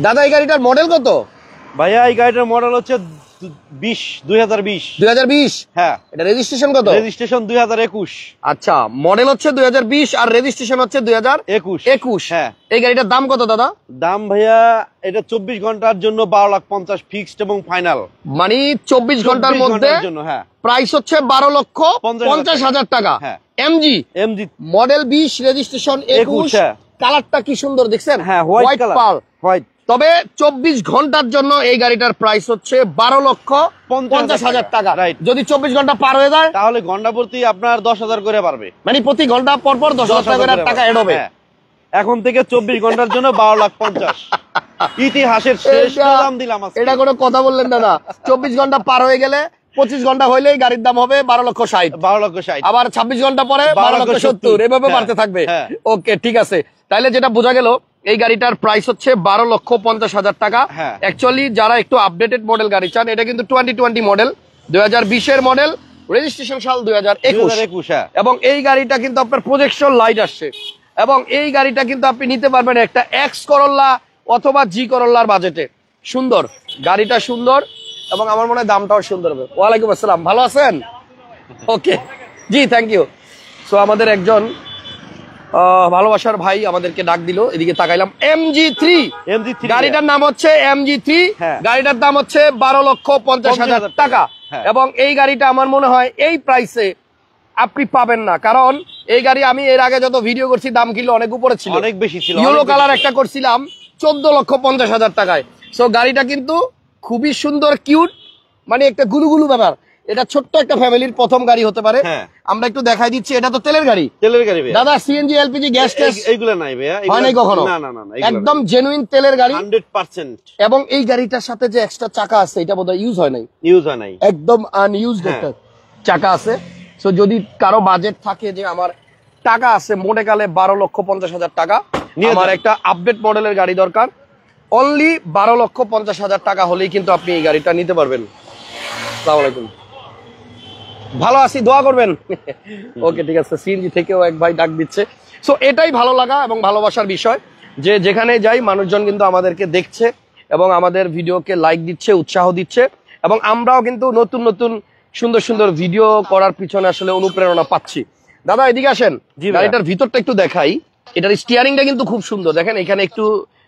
দাদা এই গাড়িটার মডেল কত? ভাইয়া এই গাড়িটার মডেল হচ্ছে 2020। হ্যাঁ। এটা রেজিস্ট্রেশন কত? রেজিস্ট্রেশন 2021। আচ্ছা, মডেল হচ্ছে 2020 আর রেজিস্ট্রেশন হচ্ছে 2021। হ্যাঁ। এই গাড়িটার দাম কত দাদা? দাম ভাইয়া এটা 24 ঘন্টার জন্য 12,50,000 ফিক্সড এবং ফাইনাল। মানে 24 ঘন্টার মধ্যে জন্য। হ্যাঁ। প্রাইস হচ্ছে 12,50,000 টাকা। হ্যাঁ। MG model 20 registration 21। কালারটা কি সুন্দর দেখছেন? হ্যাঁ, হোয়াইট কালার। হোয়াইট। তবে 24 ঘন্টার জন্য এই গাড়িটার প্রাইস হচ্ছে 12,50,000 টাকা। যদি 24 ঘন্টা পার হয়ে যায় তাহলে ঘন্টা প্রতি আপনার 10,000 করে পারবে। মানে প্রতি ঘন্টা পর পর 10,000 করে টাকা এড হবে। এখন থেকে 24 ঘন্টার জন্য 12,50,000। ইতিহাসের শ্রেষ্ঠ দাম দিলাম। এটা কোনো কথা বললেন দাদা? 24 ঘন্টা পার হয়ে গেলে 25 ঘন্টা হইলেই গাড়ির দাম হবে 12,60,000। আবার 26 ঘন্টা পরে 12,70,000, এভাবে বাড়তে থাকবে। ওকে, ঠিক আছে। তাইলে যেটা বোঝা গেল এই গাড়িটার প্রাইস হচ্ছে 12,50,000 টাকা। অ্যাকচুয়ালি যারা একটু আপডেটেড মডেল গাড়ি চান, এটা কিন্তু 2020 মডেল, 2020 মডেল, রেজিস্ট্রেশন সাল 2021। এবং এই গাড়িটা কিন্তু আপনার প্রজেকশন লাইট আসছে। এবং এই গাড়িটা কিন্তু আপনি নিতে পারবেন একটা এক্স করোলা অথবা জি করোলার বাজেটে। সুন্দর গাড়িটা, সুন্দর, এবং আমার মনে হয় দামটাও সুন্দর হবে। ওয়ালাইকুম আসসালাম, ভালো আছেন? ওকে জি, থ্যাংক ইউ। সো আমাদের একজন ভালোবাসার ভাই আমাদেরকে ডাক দিল, এদিকে তাকাইলাম। MG3 গাড়িটার নাম হচ্ছে MG3। গাড়িটার দাম হচ্ছে 12,50,000 টাকা। এবং এই গাড়িটা আমার মনে হয় এই প্রাইসে আপনি পাবেন না, কারণ এই গাড়ি আমি এর আগে যত ভিডিও করছি দাম কিন্তু অনেক উপরে ছিল, অনেক বেশি ছিল। ইয়েলো কালার একটা করছিলাম 14,50,000 টাকায়। সো গাড়িটা কিন্তু খুবই সুন্দর, কিউট, মানে একটা গুলুগুলু ব্যাপার। এটা ছোট্ট একটা ফ্যামিলির প্রথম গাড়ি হতে পারে। আমরা একটু দেখাই দিচ্ছি। এটা তো তেলের গাড়ি। দাদা সিএনজি এলপিজি গ্যাস ট্যাস এইগুলো নাই ভাইয়া, হয় নাই কখনো? না, একদম জেনুইন তেলের গাড়ি 100%। এবং এই গাড়িটার সাথে যে এক্সট্রা চাকা আছে এটা বোধহয় ইউজ হয় নাই, একদম আনইউজড একটা চাকা আছে। সো যদি কারো বাজেট থাকে যে আমার টাকা আছে মোটে কালে 12,50,000 টাকা, আমার একটা আপডেট মডেলের গাড়ি দরকার, অনলি 12,50,000 টাকা হলেই কিন্তু আপনি এই গাড়িটা নিতে পারবেন। আসসালামু আলাইকুম, ভালো আছি, দোয়া করবেন। ওকে, ঠিক আছে। সিএনজি থেকেও এক ভাই ডাক দিচ্ছে। সো এটাই ভালো লাগা এবং ভালোবাসার বিষয় যে যেখানে যাই মানুষজন কিন্তু আমাদেরকে দেখছে এবং আমাদের ভিডিওকে লাইক দিচ্ছে, উৎসাহ দিচ্ছে, এবং আমরাও কিন্তু নতুন নতুন সুন্দর সুন্দর ভিডিও করার পিছনে আসলে অনুপ্রেরণা পাচ্ছি। দাদা এদিকে আসেন, গাড়িটার ভিতরটা একটু দেখাই। এটার স্টিয়ারিংটা কিন্তু খুব সুন্দর, দেখেন এখানে একটু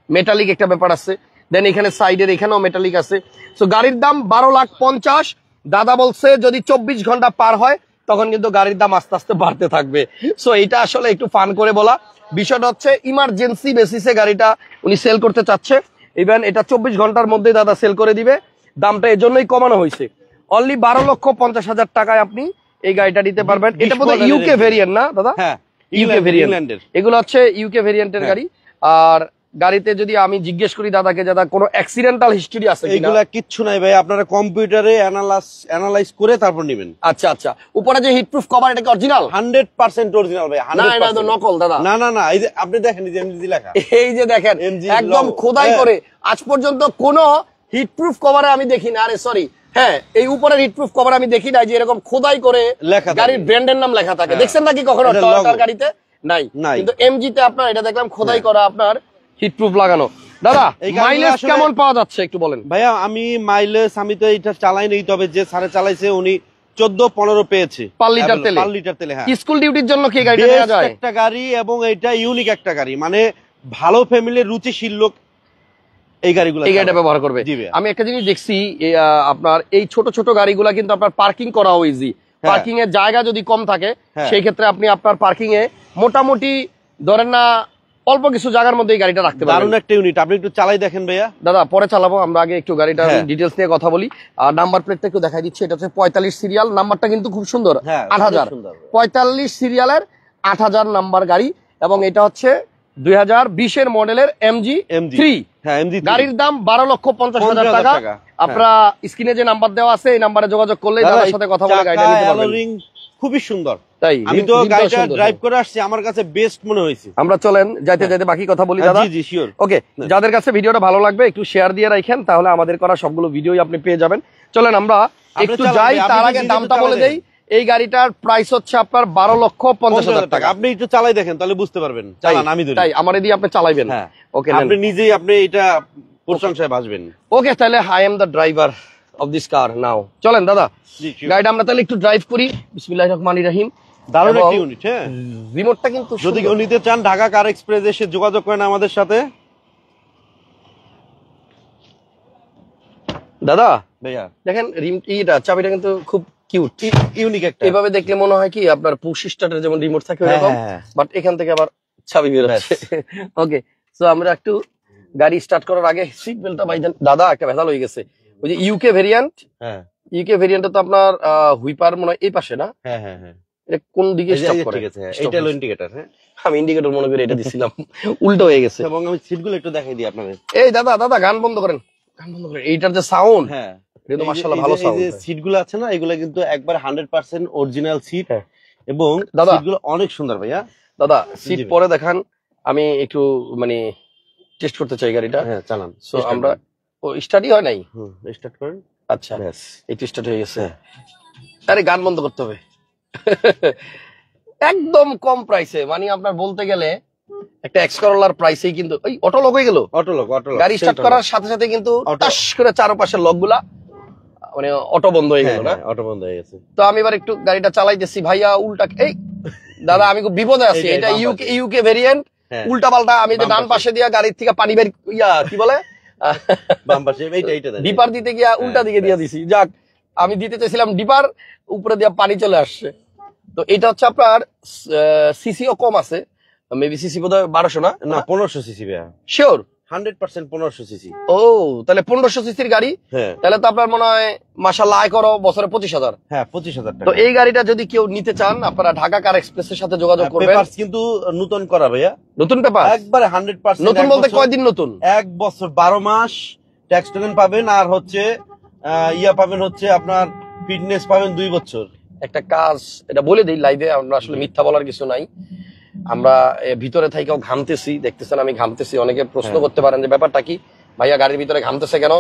মেটালিক একটা ব্যাপার আছে, দেন এখানে সাইডের এখানেও মেটালিক আছে। সো গাড়ির দাম 12,50,000। দাদা বলছে যদি 24 ঘন্টা পার হয় তখন কিন্তু গাড়ির দাম আস্তে আস্তে বাড়তে থাকবে। সো এটা আসলে একটু ফান করে বলা। বিষয়টা হচ্ছে ইমার্জেন্সি বেসিসে গাড়িটা উনি সেল করতে চাচ্ছে। ইভেন এটা 24 ঘন্টার মধ্যে দাদা সেল করে দিবে। দামটা এজন্যই কমানো হয়েছে, অনলি 12,50,000 টাকায় আপনি এই গাড়িটা নিতে পারবেন। এটা বোধহয় ইউকে ভেরিয়েন্ট না দাদা? হ্যাঁ, ইউকে ভেরিয়েন্ট। এগুলো হচ্ছে ইউকে ভেরিয়েন্টের গাড়ি। আর গাড়িতে যদি আমি জিজ্ঞেস করি দাদাকে দাদা কোনো অ্যাক্সিডেন্টাল হিস্ট্রি আছে কিনা? এগুলা কিচ্ছু নাই ভাই, আপনারা কম্পিউটারে অ্যানালাইজ করে তারপর নেবেন। আচ্ছা আচ্ছা, উপরে যে হিটপ্রুফ কভার এটা কি অরিজিনাল? 100% অরিজিনাল ভাই। না এটা তো নকল দাদা। না, এই যে আপনি দেখেন, এই যে এমজি লেখা, এই যে দেখেন একদম খোদাই করে। আজ পর্যন্ত কোনো হিটপ্রুফ কভারে আমি দেখি না, আরে সরি, হ্যাঁ এই উপরের হিটপ্রুফ কভার আমি দেখি না যে এরকম খোদাই করে গাড়ির ব্র্যান্ডের নাম লেখা থাকে। দেখছেন নাকি কখনো টয়োটার গাড়িতে? নাই, কিন্তু এমজি তে আপনার এটা দেখলাম খোদাই করা আপনার হিটপ্রুফ লাগানো। দাদা মাইলেজ কেমন পাওয়া যাচ্ছে একটু বলেন। ভাইয়া আমি মাইলেজ, আমি তো এটা চালাই নেই, তবে যে সারে চালাইছে উনি 14-15 পেয়েছে পার লিটার তেলে। হ্যাঁ, স্কুল ডিউটির জন্য কি গাড়িটা নেওয়া যায়? একটা গাড়ি, এবং এটা ইউনিক একটা গাড়ি, মানে ভালো ফ্যামিলির রুচিশীল লোক এই গাড়িটা ব্যবহার করবে। আমি একটা জিনিস দেখছি, আপনার এই ছোট ছোট গাড়িগুলা কিন্তু আপনার পার্কিং করা ইজি। পার্কিং এর জায়গা যদি কম থাকে সেই ক্ষেত্রে আপনি আপনার পার্কিং এ মোটামুটি ধরেন না অল্প কিছু জায়গার মধ্যে এই গাড়িটা রাখতে পারবেন। দারুণ একটা ইউনিট, আপনি একটু চালাই দেখেন ভাইয়া। দাদা পরে চালাবো, আমরা আগে একটু গাড়িটার ডিটেইলস নিয়ে কথা বলি। আর নাম্বার প্লেটটা একটু দেখাই দিচ্ছি। এটা হচ্ছে 45 সিরিয়াল, নাম্বারটা কিন্তু খুব সুন্দর, 8000। 45 সিরিয়ালের 8000 নাম্বার গাড়ি, এবং এটা হচ্ছে 2020 মডেলের MG3। গাড়ির দাম 12,50,000 টাকা। আপনারা স্ক্রিনে যে নাম্বার দেওয়া আছে এই নাম্বারে যোগাযোগ করলেই দাদার সাথে কথা বলে গাড়িটা নিতে পারবেন। খুবই সুন্দর, তাই আমি তো গাড়িটা ড্রাইভ করে আসছি, আমার কাছে বেস্ট মনে হয়েছে। আমরা চলেন যাইতে যাইতে বাকি কথা বলি দাদা। জি শিওর। ওকে, যাদের কাছে ভিডিওটা ভালো লাগবে একটু শেয়ার দিয়ে রাখেন, তাহলে আমাদের করা সবগুলো ভিডিওই আপনি পেয়ে যাবেন। চলেন আমরা একটু যাই, তার আগে দামটা বলে দেই। এই গাড়িটার প্রাইস হচ্ছে আপনার 12,50,000 টাকা। আপনি একটু চালাই দেখেন তাহলে বুঝতে পারবেন। চালান, আমি ধরি। তাই আমার এদিকে আপনি চালাইবেন। ওকে, আপনি নিজেই আপনি এটা প্রশংসায় ভাসবেন। ওকে, তাহলে I am the driver of this car now. চলেন দাদা, গাড়িটা আমরা তাহলে একটু ড্রাইভ করি। বিসমিল্লাহির রহমানির রহিম। দারুণ একটা ইউনিট। হ্যাঁ, রিমোটটা কিন্তু যদি কেউ নিতে চান ঢাকা কার এক্সপ্রেস এসে যোগাযোগ করেন আমাদের সাথে। দাদা ভাইয়া দেখেন ইটা চাবিটা কিন্তু খুব কিউট, ইউনিক একটা। এভাবে দেখলে মনে হয় কি আপনার পুশ স্টার্টের যেমন রিমোট থাকে ওরকম, বাট এখান থেকে আবার চাবি বের হচ্ছে। ওকে, সো আমরা একটু গাড়ি স্টার্ট করার আগে সিট বেল্টটা বাইদেন। দাদা একটা ভেজাল হয়ে গেছে, ওই যে ইউকে ভেরিয়েন্ট, ইউকে ভেরিয়েন্টে তো আপনার হুইপার মনে হয় এই পাশে না? হ্যাঁ হ্যাঁ হ্যাঁ, এটা কোন দিকে স্টপ করে? ঠিক আছে, এটা হলো ইন্ডিকেটর। হ্যাঁ, আমি ইন্ডিকেটর মনে করি এটা দিছিলাম, উল্টো হয়ে গেছে। এবং আমি সিটগুলো একটু দেখাই দিই আপনাদের। এই দাদা দাদা গান বন্ধ করেন, গান বন্ধ করেন। এইটার যে সাউন্ড, হ্যাঁ এটা তো মাশাআল্লাহ ভালো সাউন্ড। এই যে সিটগুলো আছে না, এগুলো কিন্তু একবার 100% অরিজিনাল সিট, হ্যাঁ। এবং দাদা সিটগুলো অনেক সুন্দর ভাইয়া। দাদা সিট পরে দেখান, আমি একটু মানে টেস্ট করতে চাই গাড়িটা। হ্যাঁ চালান। সো আমরা ও স্টার্টই হয় নাই। স্টার্ট করেন। আচ্ছা, একটু স্টার্ট হয়ে গেছে। আরে গান বন্ধ করতে হবে। একদম কম প্রাইসে, মানে আপনার বলতে গেলে একটা এক্স করোলার প্রাইসেই কিন্তু ওই অটো লক হয়ে গেল। Auto lock, auto lock. গাড়ি স্টার্ট করার সাথে সাথে কিন্তু টাস করে চারপাশের লকগুলা মানে অটো বন্ধ হয়ে গেল না? অটো বন্ধ হয়ে গেছে। তো আমি এবার একটু গাড়িটা চালাইতেছি ভাইয়া, উল্টা এই দাদা আমি খুব বিপদে আছি। এটা ইউকে ভেরিয়েন্ট, উল্টা পাল্টা। আমি ডান পাশে দিয়া গাড়ির থেকে পানি বের কি বলে বাম পাশে এইটা ডিপার দিতে গিয়া উল্টা দিকে দিয়ে দিছি। যাক, আমি দিতে চাইছিলাম ডিপার, উপরে দিয়া পানি চলে আসছে। তো এটা হচ্ছে আপনার সিসিও কম আছে, মেবি সিসি বোধহয় 1200 না? না 1500 সিসি ভাইয়া। Sure 100% 1500 CC. ও তাহলে 1500 সিসির গাড়ি। হ্যাঁ, তাহলে তো আপনার মনে হয় মাশাআল্লাহ আয় করো বছরে 25,000। হ্যাঁ 25,000 টাকা। তো এই গাড়িটা যদি কেউ নিতে চান, আপনারা ঢাকা কার এক্সপ্রেসের সাথে যোগাযোগ করবেন। পেপারস কিন্তু নতুন করা ভাইয়া, নতুন পেপার একবারে 100%। নতুন বলতে কয়দিন নতুন? 1 বছর 12 মাস ট্যাক্স টোকেন পাবেন, আর হচ্ছে ইয়া পাবেন হচ্ছে আপনার ফিটনেস পাবেন 2 বছর। একটা কাজ এটা বলে দিই লাইভে, আমরা আসলে মিথ্যা বলার কিছু নাই। আমরা ভিতরে থাইকাও ঘামতেছি, দেখতেছেন আমি ঘামতেছি। অনেকে প্রশ্ন করতে পারেন যে ব্যাপারটা কি ভাইয়া, গাড়ির ভিতরে ঘামতেছে কেন?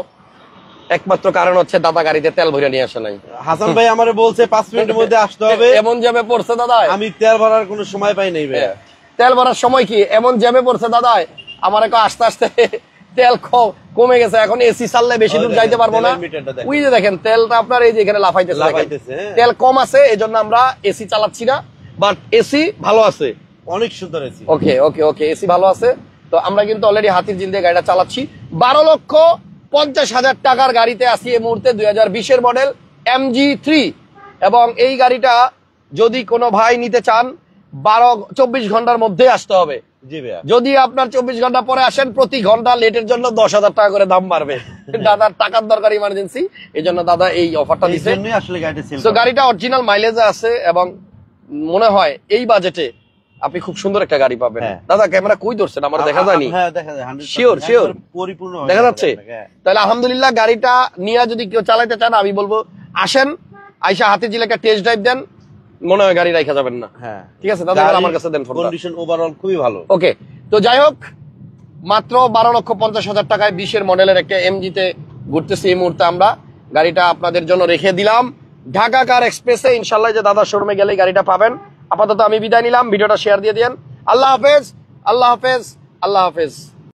একমাত্র কারণ হচ্ছে দাদা গাড়িতে তেল ভরে নিয়ে আসে নাই। হাসান ভাই আমারে বলছে 5 মিনিটের মধ্যে আসতে হবে। এমন জ্যামে পড়ছে দাদা, আমি তেল ভরার কোনো সময় পাই নাই ভাইয়া। তেল ভরার সময় কি এমন জ্যামে পড়ছে দাদা, আমার আস্তে আস্তে তেল কমে গেছে। এখন এসি চাললে বেশি দূর যাইতে পারবো না। ওই যে দেখেন তেলটা আপনার এই যে এখানে লাফাইতেছে, তেল কম আছে, এজন্য আমরা এসি চালাচ্ছি না। বাট এসি ভালো আছে, অনেক সুন্দর এসি। ওকে ওকে ওকে, এসি ভালো আছে। তো আমরা কিন্তু অলরেডি হাতির জিন দিয়ে গাড়িটা চালাচ্ছি। 12,50,000 টাকার গাড়িতে আসি এই মুহূর্তে, 2020 মডেল MG3। এবং এই গাড়িটা যদি কোনো ভাই নিতে চান 24 ঘন্টার মধ্যে আসতে হবে। যদি আপনার 24 ঘন্টা পরে আসেন, প্রতি ঘন্টা লেটের জন্য 10,000 টাকা করে দাম বাড়বে। দাদার টাকার দরকার ইমার্জেন্সি, এই জন্য দাদা এই অফারটা দিচ্ছে। গাড়িটা অরিজিনাল মাইলেজে আছে এবং মনে হয় এই বাজেটে আপনি খুব সুন্দর একটা গাড়ি পাবেন। দাদা ক্যামেরা কই ধরছেন, আমার দেখা যায়নি? শিওর শিওর দেখা যাচ্ছে? তাহলে আলহামদুলিল্লাহ, গাড়িটা নিয়ে যদি কেউ চালাইতে চান আমি বলবো আসেন, আইসা হাতির জিলে একটা টেস্ট ড্রাইভ দেন, মনে হয় গাড়ি রাখা যাবেন না। ঠিক আছে দাদা, আমার কাছে দেন। কন্ডিশন ওভারঅল খুবই ভালো। ওকে, তো যাই হোক, মাত্র 12,50,000 টাকায় 20 মডেলের একটা এমজিতে ঘুরতেছি এই মুহূর্তে আমরা। গাড়িটা আপনাদের জন্য রেখে দিলাম ঢাকা কার এক্সপ্রেসে। ইনশাল্লাহ যে দাদা শোরুমে গেলেই গাড়িটা পাবেন। আপাতত আমি বিদায় নিলাম, ভিডিওটা শেয়ার দিয়ে দেন। আল্লাহ হাফেজ, আল্লাহ হাফেজ, আল্লাহ হাফেজ।